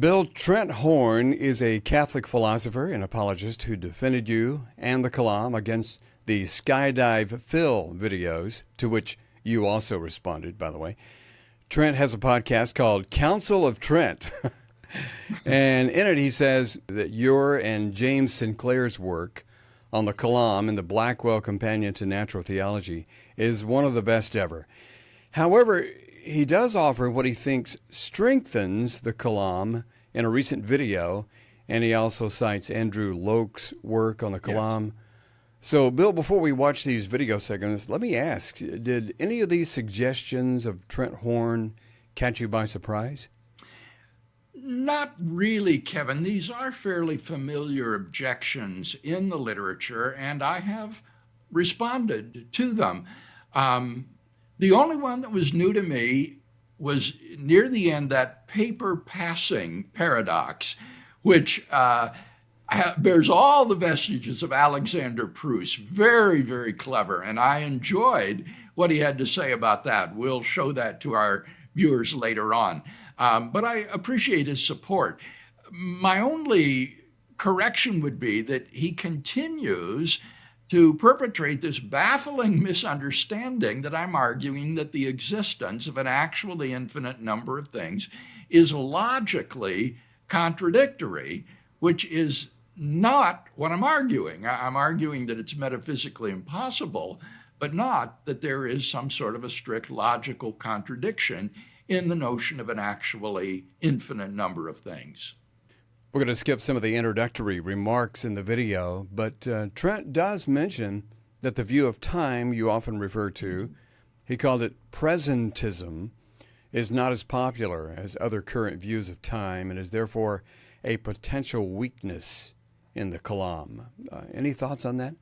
Bill, Trent Horn is a Catholic philosopher and apologist who defended you and the Kalam against the Skydive Phil videos, to which you also responded, by the way. Trent has a podcast called Council of Trent. And in it, he says that your and James Sinclair's work on the Kalam and the Blackwell Companion to Natural Theology is one of the best ever. However, he does offer what he thinks strengthens the Kalam in a recent video, and he also cites Andrew Loke's work on the Kalam. Yes. So, Bill, before we watch these video segments, let me ask, did any of these suggestions of Trent Horn catch you by surprise? Not really, Kevin. These are fairly familiar objections in the literature, and I have responded to them. The only one that was new to me was near the end, that paper passing paradox, which bears all the vestiges of Alexander Proust. Very, very clever, and I enjoyed what he had to say about that. We'll show that to our viewers later on. But I appreciate his support. My only correction would be that he continues to perpetrate this baffling misunderstanding that I'm arguing that the existence of an actually infinite number of things is logically contradictory, which is not what I'm arguing. I'm arguing that it's metaphysically impossible, but not that there is some sort of a strict logical contradiction in the notion of an actually infinite number of things. We're going to skip some of the introductory remarks in the video, but Trent does mention that the view of time you often refer to, he called it presentism, is not as popular as other current views of time and is therefore a potential weakness in the Kalam. Any thoughts on that?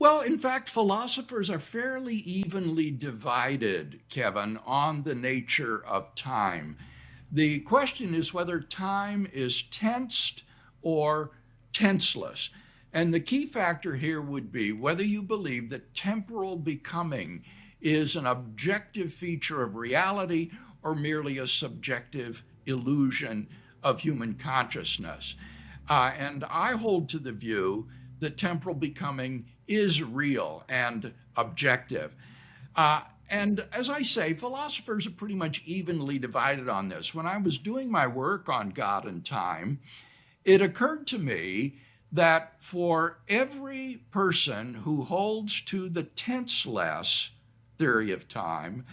Well, in fact, philosophers are fairly evenly divided, Kevin, on the nature of time. The question is whether time is tensed or tenseless. And the key factor here would be whether you believe that temporal becoming is an objective feature of reality or merely a subjective illusion of human consciousness. And I hold to the view that temporal becoming is real and objective. And as I say, philosophers are pretty much evenly divided on this. When I was doing my work on God and time, it occurred to me that for every person who holds to the tenseless theory of time,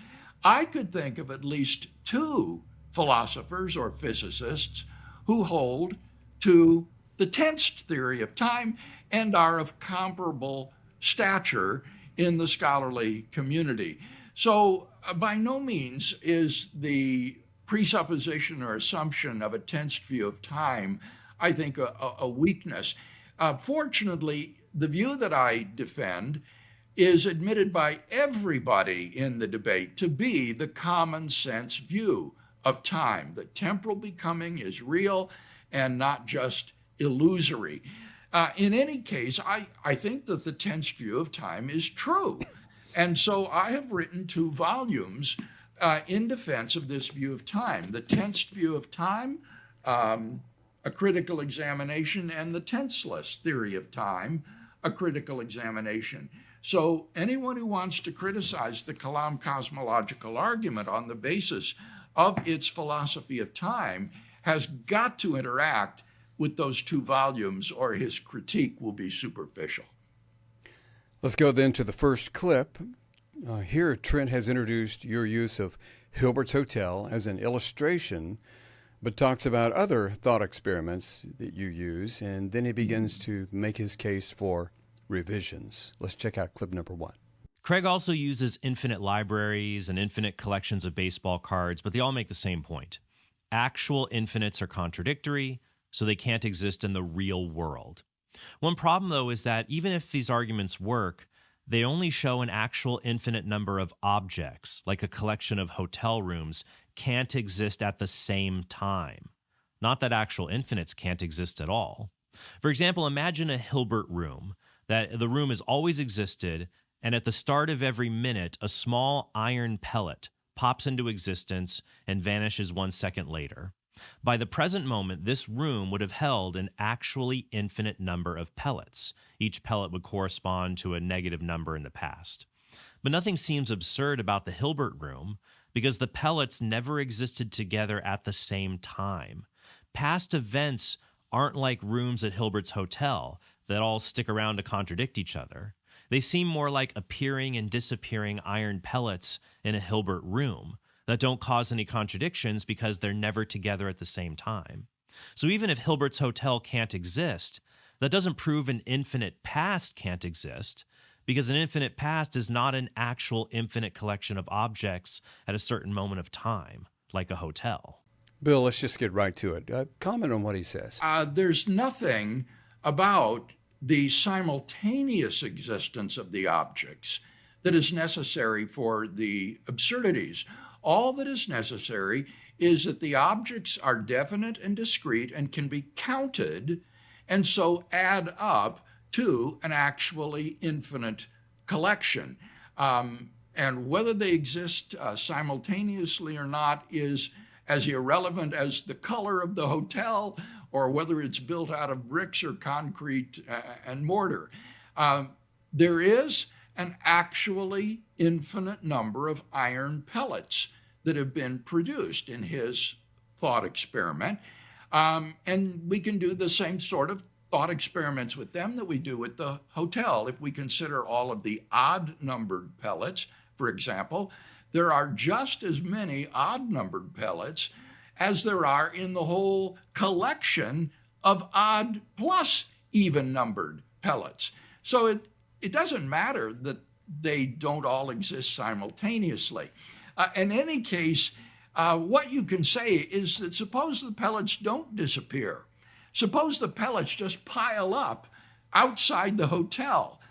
I could think of at least two philosophers or physicists who hold to the tensed theory of time and are of comparable stature in the scholarly community. So by no means is the presupposition or assumption of a tensed view of time, I think, a weakness. Fortunately, the view that I defend is admitted by everybody in the debate to be the common sense view of time, that temporal becoming is real and not just illusory. In any case, I think that the tensed view of time is true. And so I have written 2 volumes in defense of this view of time, the tensed view of time, a critical examination, and the tenseless theory of time, a critical examination. So anyone who wants to criticize the Kalam Cosmological Argument on the basis of its philosophy of time has got to interact with those 2 volumes, or his critique will be superficial. Let's go then to the first clip. Here, Trent has introduced your use of Hilbert's Hotel as an illustration, but talks about other thought experiments that you use, and then he begins to make his case for revisions. Let's check out clip number 1. Craig also uses infinite libraries and infinite collections of baseball cards, but they all make the same point. Actual infinites are contradictory, so they can't exist in the real world. One problem, though, is that even if these arguments work, they only show an actual infinite number of objects, like a collection of hotel rooms, can't exist at the same time. Not that actual infinites can't exist at all. For example, imagine a Hilbert room, that the room has always existed, and at the start of every minute, a small iron pellet pops into existence and vanishes 1 second later. By the present moment, this room would have held an actually infinite number of pellets. Each pellet would correspond to a negative number in the past. But nothing seems absurd about the Hilbert room because the pellets never existed together at the same time. Past events aren't like rooms at Hilbert's hotel that all stick around to contradict each other. They seem more like appearing and disappearing iron pellets in a Hilbert room that don't cause any contradictions because they're never together at the same time. So even if Hilbert's hotel can't exist, that doesn't prove an infinite past can't exist, because an infinite past is not an actual infinite collection of objects at a certain moment of time, like a hotel. Bill, let's just get right to it. Comment on what he says. There's nothing about the simultaneous existence of the objects that is necessary for the absurdities. All that is necessary is that the objects are definite and discrete and can be counted, and so add up to an actually infinite collection. And whether they exist simultaneously or not is as irrelevant as the color of the hotel or whether it's built out of bricks or concrete and mortar. There is an actually infinite number of iron pellets that have been produced in his thought experiment. And we can do the same sort of thought experiments with them that we do with the hotel. If we consider all of the odd-numbered pellets, for example, there are just as many odd-numbered pellets as there are in the whole collection of odd plus even-numbered pellets. So it doesn't matter that they don't all exist simultaneously. In any case, what you can say is that suppose the pellets don't disappear. Suppose the pellets just pile up outside the hotel.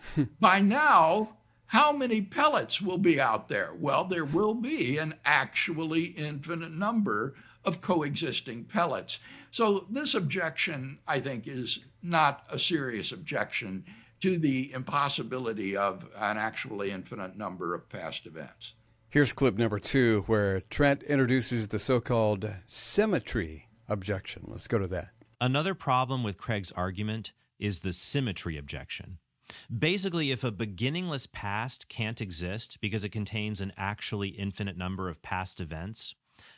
By now, how many pellets will be out there? Well, there will be an actually infinite number of coexisting pellets. So this objection, I think, is not a serious objection to the impossibility of an actually infinite number of past events. Here's clip number 2, where Trent introduces the so-called symmetry objection. Let's go to that. Another problem with Craig's argument is the symmetry objection. Basically, if a beginningless past can't exist because it contains an actually infinite number of past events,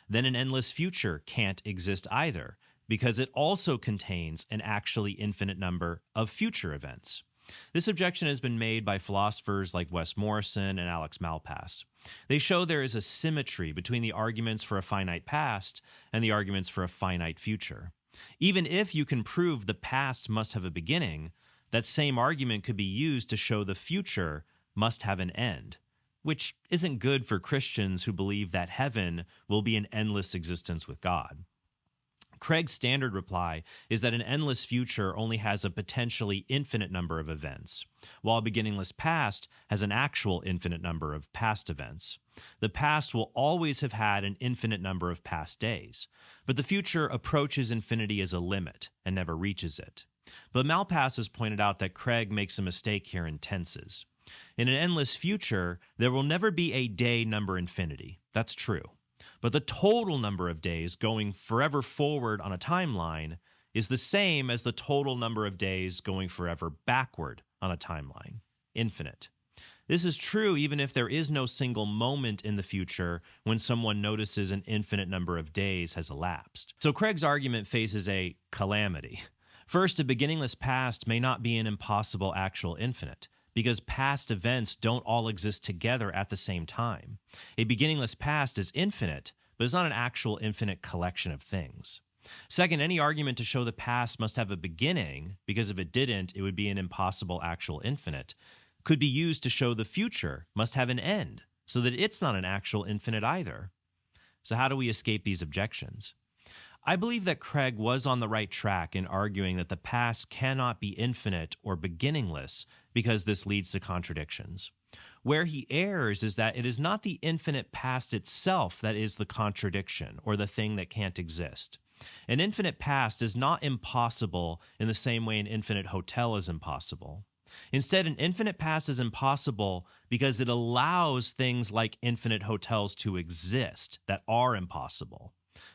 then an endless future can't exist either because it also contains an actually infinite number of future events. This objection has been made by philosophers like Wes Morrison and Alex Malpass. They show there is a symmetry between the arguments for a finite past and the arguments for a finite future. Even if you can prove the past must have a beginning, that same argument could be used to show the future must have an end, which isn't good for Christians who believe that heaven will be an endless existence with God. Craig's standard reply is that an endless future only has a potentially infinite number of events, while a beginningless past has an actual infinite number of past events. The past will always have had an infinite number of past days, but the future approaches infinity as a limit and never reaches it. But Malpass has pointed out that Craig makes a mistake here in tenses. In an endless future, there will never be a day number infinity. That's true. But the total number of days going forever forward on a timeline is the same as the total number of days going forever backward on a timeline, infinite. This is true even if there is no single moment in the future when someone notices an infinite number of days has elapsed. So Craig's argument faces a calamity. First, a beginningless past may not be an impossible actual infinite, because past events don't all exist together at the same time. A beginningless past is infinite, but it's not an actual infinite collection of things. Second, any argument to show the past must have a beginning, because if it didn't, it would be an impossible actual infinite, could be used to show the future must have an end, so that it's not an actual infinite either. So how do we escape these objections? I believe that Craig was on the right track in arguing that the past cannot be infinite or beginningless because this leads to contradictions. Where he errs is that it is not the infinite past itself that is the contradiction or the thing that can't exist. An infinite past is not impossible in the same way an infinite hotel is impossible. Instead, an infinite past is impossible because it allows things like infinite hotels to exist that are impossible.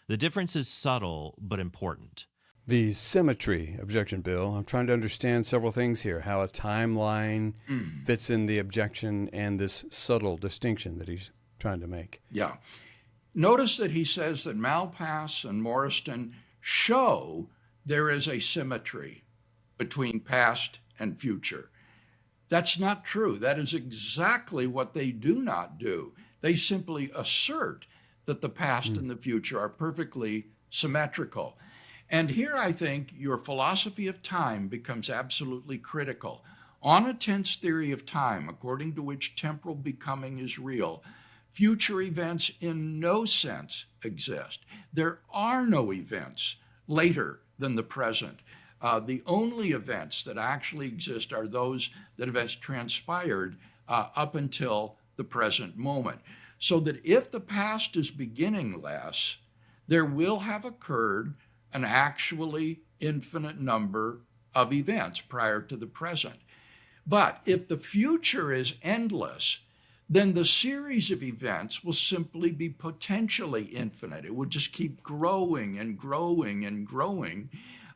The difference is subtle but important. The symmetry objection, Bill. I'm trying to understand several things here, how a timeline fits in the objection and this subtle distinction that he's trying to make. Yeah. Notice that he says that Malpass and Morriston show there is a symmetry between past and future. That's not true. That is exactly what they do not do. They simply assert that the past and the future are perfectly symmetrical. And here I think your philosophy of time becomes absolutely critical. On a tense theory of time, according to which temporal becoming is real, future events in no sense exist. There are no events later than the present. The only events that actually exist are those that events transpired up until the present moment. So that if the past is beginningless, there will have occurred an actually infinite number of events prior to the present. But if the future is endless, then the series of events will simply be potentially infinite. It will just keep growing and growing and growing.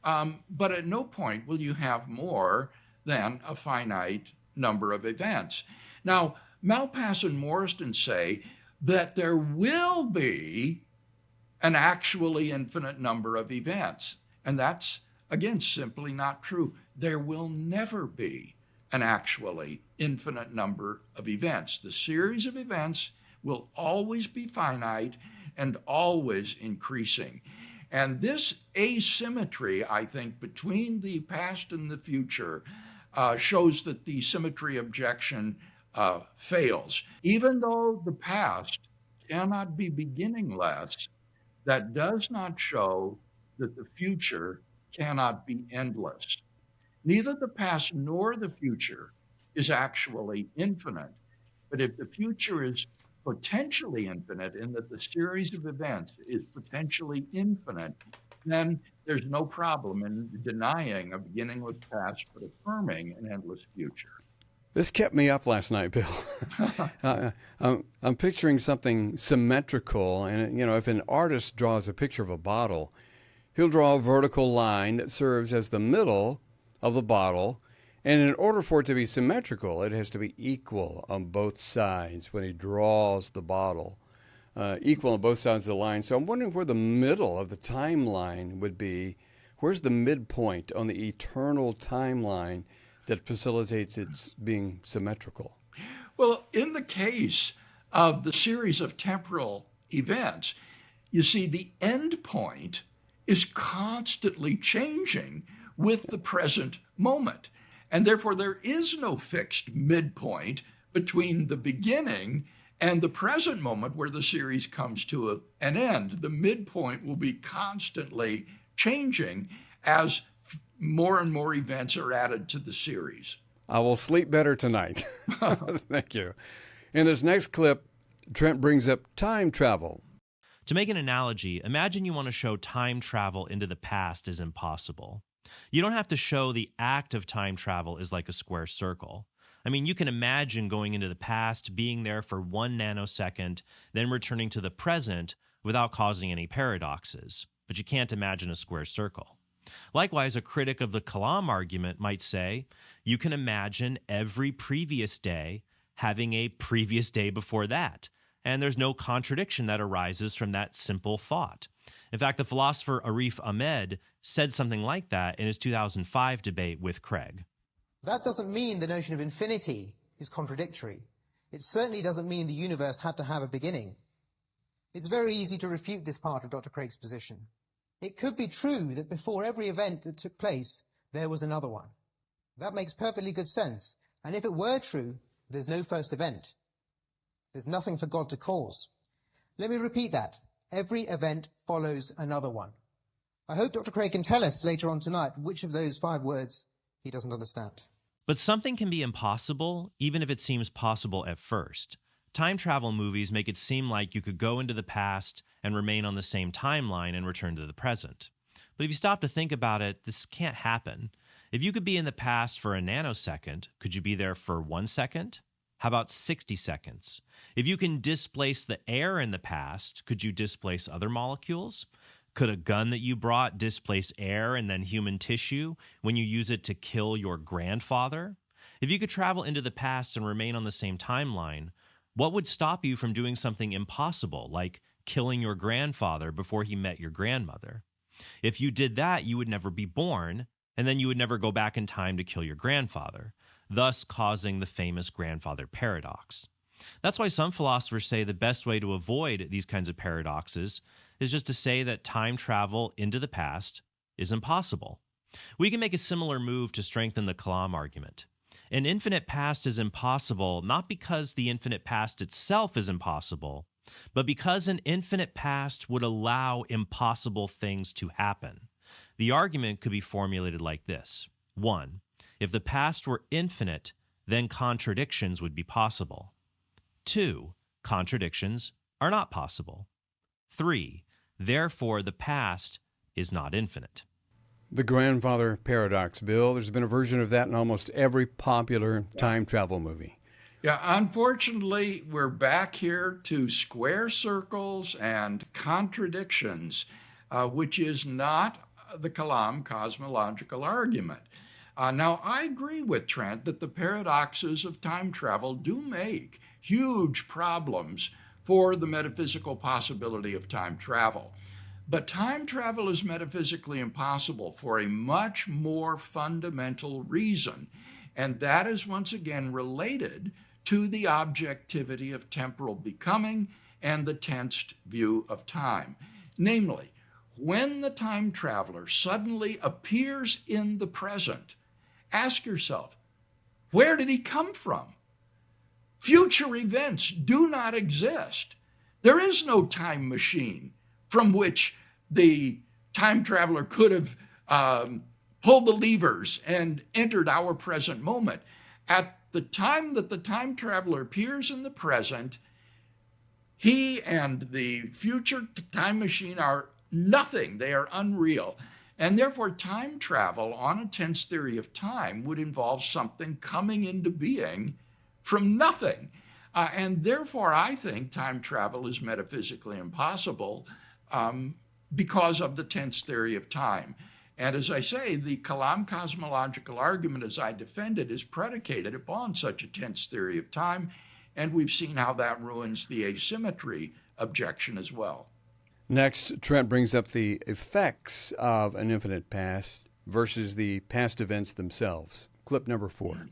But at no point will you have more than a finite number of events. Now, Malpass and Morriston say that there will be an actually infinite number of events. And that's, again, simply not true. There will never be an actually infinite number of events. The series of events will always be finite and always increasing. And this asymmetry, I think, between the past and the future shows that the symmetry objection fails. Even though the past cannot be beginningless, that does not show that the future cannot be endless. Neither the past nor the future is actually infinite. But if the future is potentially infinite in that the series of events is potentially infinite, then there's no problem in denying a beginningless past but affirming an endless future. This kept me up last night, Bill. I'm picturing something symmetrical, and if an artist draws a picture of a bottle, he'll draw a vertical line that serves as the middle of the bottle, and in order for it to be symmetrical, it has to be equal on both sides when he draws the bottle, equal on both sides of the line. So I'm wondering where the middle of the timeline would be. Where's the midpoint on the eternal timeline that facilitates its being symmetrical? Well, in the case of the series of temporal events, you see the end point is constantly changing with the present moment. And therefore, there is no fixed midpoint between the beginning and the present moment where the series comes to an end. The midpoint will be constantly changing as more and more events are added to the series. I will sleep better tonight. Thank you. In this next clip, Trent brings up time travel. To make an analogy, imagine you want to show time travel into the past is impossible. You don't have to show the act of time travel is like a square circle. I mean, you can imagine going into the past, being there for 1 nanosecond, then returning to the present without causing any paradoxes. But you can't imagine a square circle. Likewise, a critic of the Kalam argument might say, you can imagine every previous day having a previous day before that, and there's no contradiction that arises from that simple thought. In fact, the philosopher Arif Ahmed said something like that in his 2005 debate with Craig. That doesn't mean the notion of infinity is contradictory. It certainly doesn't mean the universe had to have a beginning. It's very easy to refute this part of Dr. Craig's position. It could be true that before every event that took place, there was another one. That makes perfectly good sense. And if it were true, there's no first event. There's nothing for God to cause. Let me repeat that. Every event follows another one. I hope Dr. Craig can tell us later on tonight which of those 5 words he doesn't understand. But something can be impossible, even if it seems possible at first. Time travel movies make it seem like you could go into the past and remain on the same timeline and return to the present. But if you stop to think about it, this can't happen. If you could be in the past for a nanosecond, could you be there for 1 second? How about 60 seconds? If you can displace the air in the past, could you displace other molecules? Could a gun that you brought displace air and then human tissue when you use it to kill your grandfather? If you could travel into the past and remain on the same timeline, what would stop you from doing something impossible, like killing your grandfather before he met your grandmother? If you did that, you would never be born, and then you would never go back in time to kill your grandfather, thus causing the famous grandfather paradox. That's why some philosophers say the best way to avoid these kinds of paradoxes is just to say that time travel into the past is impossible. We can make a similar move to strengthen the Kalam argument. An infinite past is impossible not because the infinite past itself is impossible, but because an infinite past would allow impossible things to happen. The argument could be formulated like this. 1. If the past were infinite, then contradictions would be possible. 2. Contradictions are not possible. 3. Therefore, the past is not infinite. The grandfather paradox, Bill. There's been a version of that in almost every popular time travel movie. Yeah, unfortunately, we're back here to square circles and contradictions, which is not the Kalam cosmological argument. Now, I agree with Trent that the paradoxes of time travel do make huge problems for the metaphysical possibility of time travel. But time travel is metaphysically impossible for a much more fundamental reason, and that is once again related to the objectivity of temporal becoming and the tensed view of time. Namely, when the time traveler suddenly appears in the present, ask yourself, where did he come from? Future events do not exist. There is no time machine from which the time traveler could have pulled the levers and entered our present moment. At the time that the time traveler appears in the present, he and the future time machine are nothing. They are unreal. And therefore, time travel on a tense theory of time would involve something coming into being from nothing. And therefore, I think time travel is metaphysically impossible because of the tense theory of time. And as I say, the Kalam cosmological argument, as I defend it, is predicated upon such a tense theory of time. And we've seen how that ruins the asymmetry objection as well. Next, Trent brings up the effects of an infinite past versus the past events themselves. Clip number 4.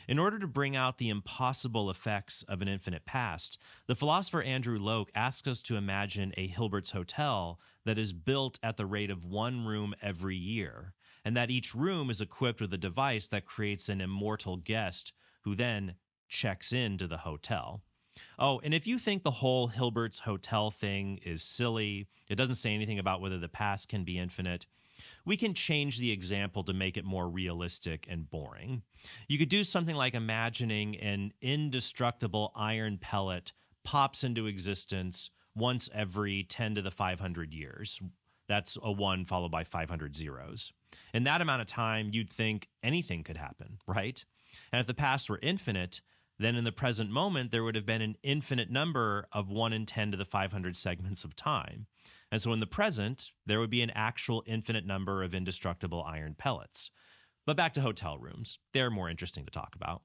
In order to bring out the impossible effects of an infinite past, the philosopher Andrew Locke asks us to imagine a Hilbert's hotel that is built at the rate of one room every year, and that each room is equipped with a device that creates an immortal guest who then checks into the hotel. Oh, and if you think the whole Hilbert's hotel thing is silly, it doesn't say anything about whether the past can be infinite, we can change the example to make it more realistic and boring. You could do something like imagining an indestructible iron pellet pops into existence once every 10 to the 500 years. That's a 1 followed by 500 zeros. In that amount of time, you'd think anything could happen, right? And if the past were infinite, then in the present moment, there would have been an infinite number of 1 in 10 to the 500 segments of time. And so in the present, there would be an actual infinite number of indestructible iron pellets. But back to hotel rooms. They're more interesting to talk about.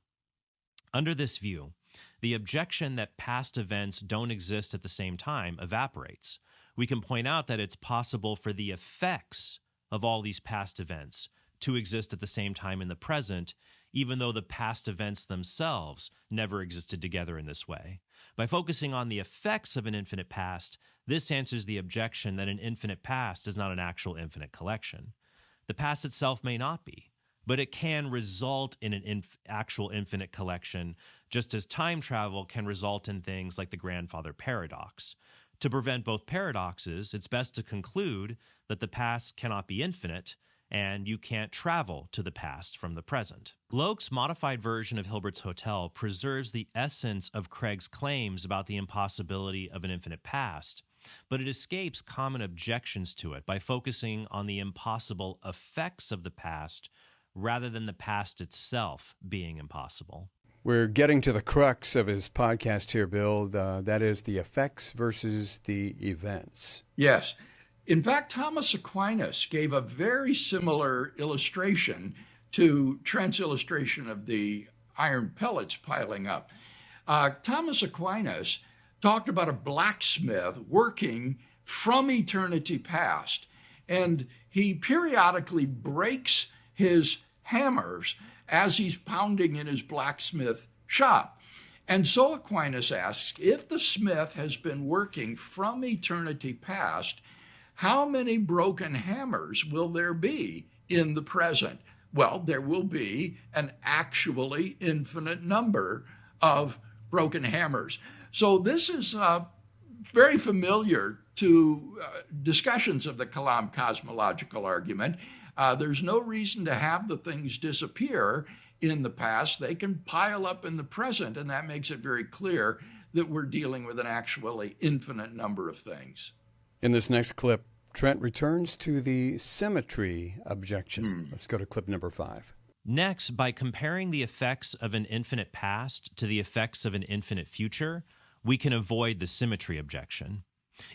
Under this view, the objection that past events don't exist at the same time evaporates. We can point out that it's possible for the effects of all these past events to exist at the same time in the present, even though the past events themselves never existed together in this way. By focusing on the effects of an infinite past, this answers the objection that an infinite past is not an actual infinite collection. The past itself may not be, but it can result in an actual infinite collection, just as time travel can result in things like the grandfather paradox. To prevent both paradoxes, it's best to conclude that the past cannot be infinite, and you can't travel to the past from the present. Locke's modified version of Hilbert's Hotel preserves the essence of Craig's claims about the impossibility of an infinite past, but it escapes common objections to it by focusing on the impossible effects of the past rather than the past itself being impossible. We're getting to the crux of his podcast here, Bill. That is the effects versus the events. Yes. In fact, Thomas Aquinas gave a very similar illustration to Trent's illustration of the iron pellets piling up. Thomas Aquinas talked about a blacksmith working from eternity past, and he periodically breaks his hammers as he's pounding in his blacksmith shop. And so Aquinas asks, if the smith has been working from eternity past, how many broken hammers will there be in the present? Well, there will be an actually infinite number of broken hammers. So this is very familiar to discussions of the Kalam Cosmological Argument. There's no reason to have the things disappear in the past. They can pile up in the present, and that makes it very clear that we're dealing with an actually infinite number of things. In this next clip, Trent returns to the symmetry objection. Let's go to clip number 5. Next, by comparing the effects of an infinite past to the effects of an infinite future, we can avoid the symmetry objection.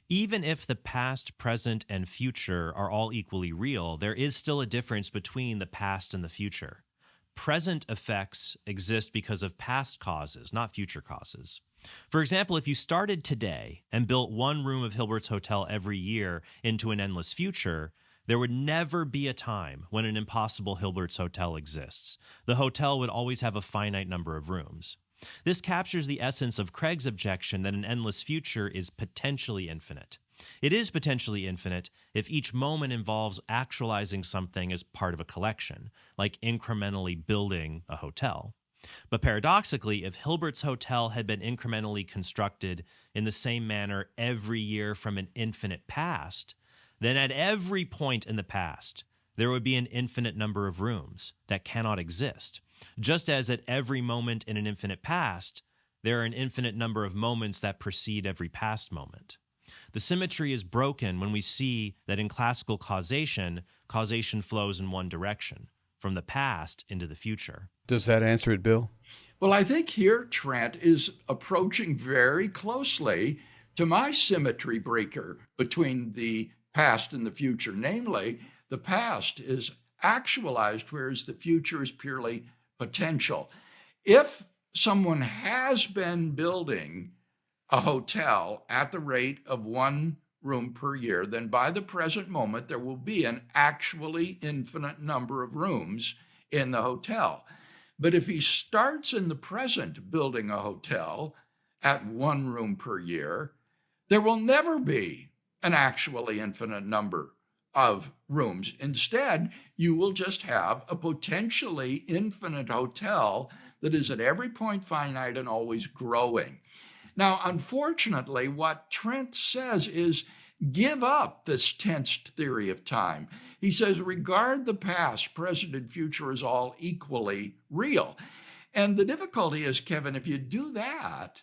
Even if the past, present, and future are all equally real, there is still a difference between the past and the future. Present effects exist because of past causes, not future causes. For example, if you started today and built one room of Hilbert's Hotel every year into an endless future, there would never be a time when an impossible Hilbert's Hotel exists. The hotel would always have a finite number of rooms. This captures the essence of Craig's objection that an endless future is potentially infinite. It is potentially infinite if each moment involves actualizing something as part of a collection, like incrementally building a hotel. But paradoxically, if Hilbert's Hotel had been incrementally constructed in the same manner every year from an infinite past, then at every point in the past, there would be an infinite number of rooms that cannot exist. Just as at every moment in an infinite past, there are an infinite number of moments that precede every past moment. The symmetry is broken when we see that in classical causation, causation flows in one direction, from the past into the future. Does that answer it, Bill? Well, I think here Trent is approaching very closely to my symmetry breaker between the past and the future. Namely, the past is actualized, whereas the future is purely potential. If someone has been building a hotel at the rate of one room per year, then by the present moment, there will be an actually infinite number of rooms in the hotel. But if he starts in the present building a hotel at one room per year, there will never be an actually infinite number of rooms. Instead, you will just have a potentially infinite hotel that is at every point finite and always growing. Now, unfortunately, what Trent says is give up this tensed theory of time. He says, regard the past, present, and future as all equally real. And the difficulty is, Kevin, if you do that,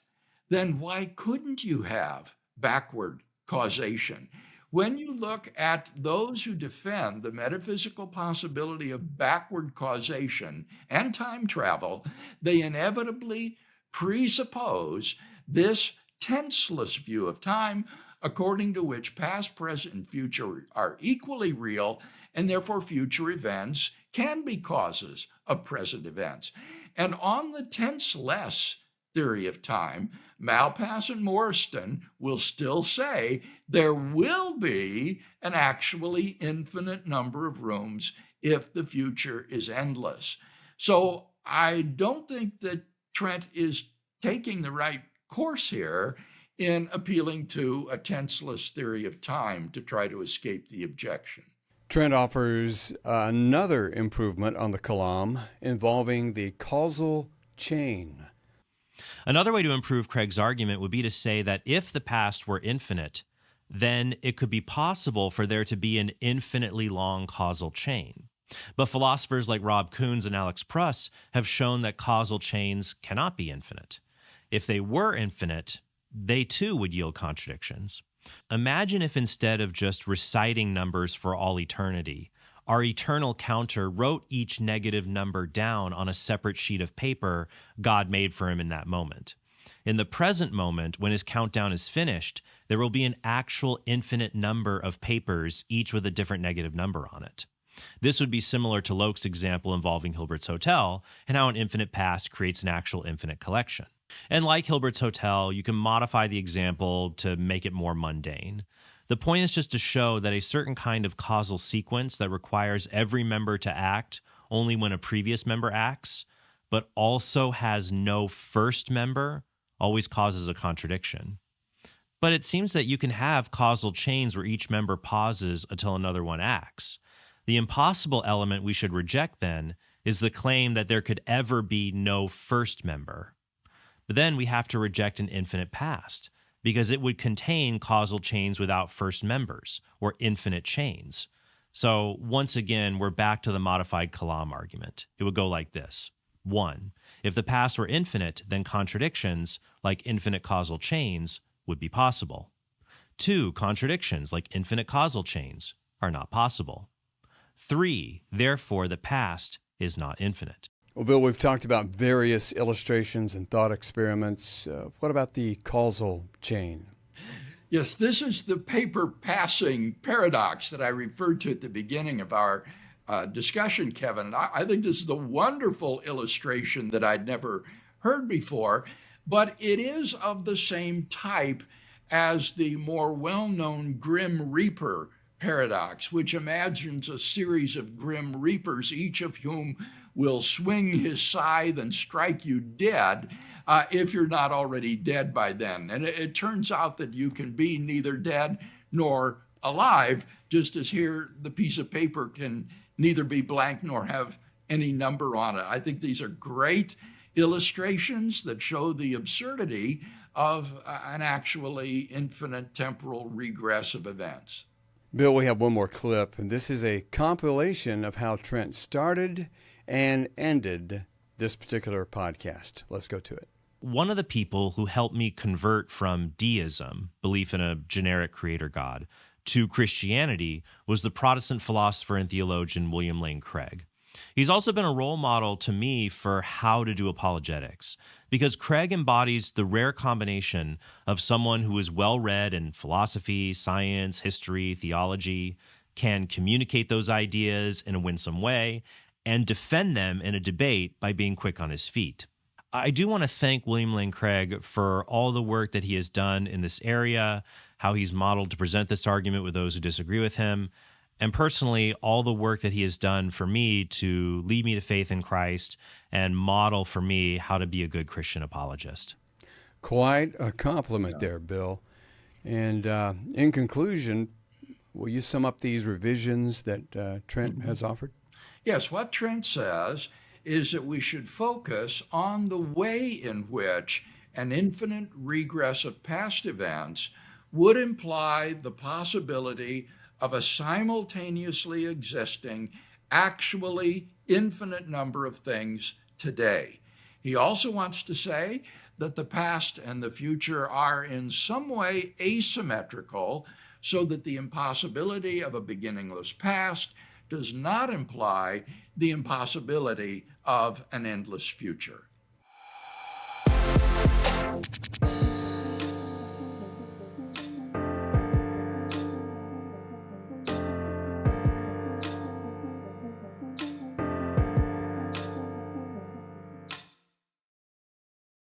then why couldn't you have backward causation? When you look at those who defend the metaphysical possibility of backward causation and time travel, they inevitably presuppose this tenseless view of time, according to which past, present, and future are equally real, and therefore future events can be causes of present events. And on the tenseless theory of time, Malpass and Morriston will still say there will be an actually infinite number of rooms if the future is endless. So I don't think that Trent is taking the right course here in appealing to a tenseless theory of time to try to escape the objection. Trent offers another improvement on the Kalam involving the causal chain. Another way to improve Craig's argument would be to say that if the past were infinite, then it could be possible for there to be an infinitely long causal chain. But philosophers like Rob Koons and Alex Pruss have shown that causal chains cannot be infinite. If they were infinite, they too would yield contradictions. Imagine if instead of just reciting numbers for all eternity, Our eternal counter wrote each negative number down on a separate sheet of paper God made for him in that moment. In the present moment, when his countdown is finished, there will be an actual infinite number of papers, each with a different negative number on it. This would be similar to Locke's example involving Hilbert's Hotel and how an infinite past creates an actual infinite collection. And like Hilbert's Hotel, you can modify the example to make it more mundane. The point is just to show that a certain kind of causal sequence that requires every member to act only when a previous member acts, but also has no first member, always causes a contradiction. But it seems that you can have causal chains where each member pauses until another one acts. The impossible element we should reject, then, is the claim that there could ever be no first member. But then we have to reject an infinite past, because it would contain causal chains without first members, or infinite chains. So once again, we're back to the modified Kalam argument. It would go like this. 1. If the past were infinite, then contradictions, like infinite causal chains, would be possible. 2. Contradictions, like infinite causal chains, are not possible. 3. Therefore, the past is not infinite. Well, Bill, we've talked about various illustrations and thought experiments. What about the causal chain? Yes, this is the paper passing paradox that I referred to at the beginning of our discussion, Kevin. And I think this is a wonderful illustration that I'd never heard before, but it is of the same type as the more well-known Grim Reaper paradox, which imagines a series of grim reapers, each of whom will swing his scythe and strike you dead if you're not already dead by then. And it turns out that you can be neither dead nor alive, just as here the piece of paper can neither be blank nor have any number on it. I think these are great illustrations that show the absurdity of an actually infinite temporal regress of events. Bill, we have one more clip, and this is a compilation of how Trent started and ended this particular podcast. Let's go to it. One of the people who helped me convert from deism, belief in a generic creator God, to Christianity was the Protestant philosopher and theologian William Lane Craig. He's also been a role model to me for how to do apologetics, because Craig embodies the rare combination of someone who is well-read in philosophy, science, history, theology, can communicate those ideas in a winsome way, and defend them in a debate by being quick on his feet. I do want to thank William Lane Craig for all the work that he has done in this area, how he's modeled to present this argument with those who disagree with him, and personally, all the work that he has done for me to lead me to faith in Christ and model for me how to be a good Christian apologist. Quite a compliment there, Bill. And in conclusion, will you sum up these revisions that Trent has offered? Yes, what Trent says is that we should focus on the way in which an infinite regress of past events would imply the possibility of a simultaneously existing, actually infinite number of things today. He also wants to say that the past and the future are in some way asymmetrical, so that the impossibility of a beginningless past does not imply the impossibility of an endless future.